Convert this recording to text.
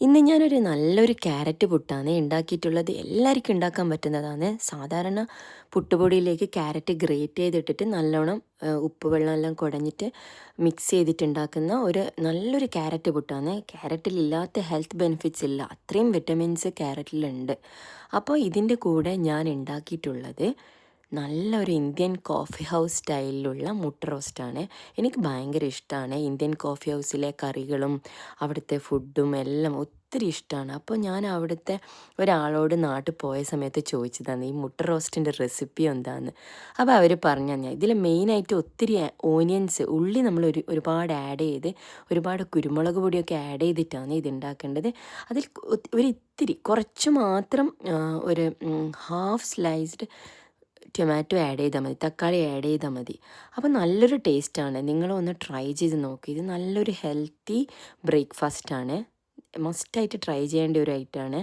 ഇന്ന് ഞാനൊരു നല്ലൊരു ക്യാരറ്റ് പുട്ടാണ് ഉണ്ടാക്കിയിട്ടുള്ളത്. എല്ലാവർക്കും ഉണ്ടാക്കാൻ പറ്റുന്നതാണ്. സാധാരണ പുട്ടുപൊടിയിലേക്ക് ക്യാരറ്റ് ഗ്രേറ്റ് ചെയ്തിട്ടിട്ട് നല്ലോണം ഉപ്പ് വെള്ളമെല്ലാം കുടഞ്ഞിട്ട് മിക്സ് ചെയ്തിട്ട് ഉണ്ടാക്കുന്ന ഒരു നല്ലൊരു ക്യാരറ്റ് പുട്ടാണ്. ക്യാരറ്റിലില്ലാത്ത ഹെൽത്ത് ബെനിഫിറ്റ്സ് ഇല്ല, അത്രയും വിറ്റമിൻസ് ക്യാരറ്റിലുണ്ട്. അപ്പോൾ ഇതിൻ്റെ കൂടെ ഞാൻ ഉണ്ടാക്കിയിട്ടുള്ളത് നല്ലൊരു ഇന്ത്യൻ കോഫി ഹൗസ് സ്റ്റൈലിലുള്ള മുട്ട റോസ്റ്റാണ്. എനിക്ക് ഭയങ്കര ഇഷ്ടമാണ് ഇന്ത്യൻ കോഫി ഹൗസിലെ കറികളും അവിടുത്തെ ഫുഡും എല്ലാം ഒത്തിരി ഇഷ്ടമാണ്. അപ്പോൾ ഞാൻ അവിടുത്തെ ഒരാളോട് നാട്ടിൽ പോയ സമയത്ത് ചോദിച്ചതാണ് ഈ മുട്ട റോസ്റ്റിൻ്റെ റെസിപ്പി എന്താണെന്ന്. അപ്പോൾ അവർ പറഞ്ഞു തന്നെ ഇതിൽ മെയിനായിട്ട് ഒത്തിരി ഓനിയൻസ് ഉള്ളി നമ്മൾ ഒരുപാട് ആഡ് ചെയ്ത് ഒരുപാട് കുരുമുളക് പൊടിയൊക്കെ ആഡ് ചെയ്തിട്ടാണ് ഇത് ഉണ്ടാക്കേണ്ടത്. അതിൽ ഒരു ഇത്തിരി കുറച്ച് മാത്രം ഒരു ഹാഫ് സ്ലൈസ്ഡ് ടൊമാറ്റോ ആഡ് ചെയ്താൽ മതി, തക്കാളി ആഡ് ചെയ്താൽ മതി. അപ്പോൾ നല്ലൊരു ടേസ്റ്റാണ്. നിങ്ങളൊന്ന് ട്രൈ ചെയ്ത് നോക്കി. ഇത് നല്ലൊരു ഹെൽത്തി ബ്രേക്ക്ഫാസ്റ്റാണ്. മസ്റ്റായിട്ട് ട്രൈ ചെയ്യേണ്ട ഒരു ഐറ്റമാണ്.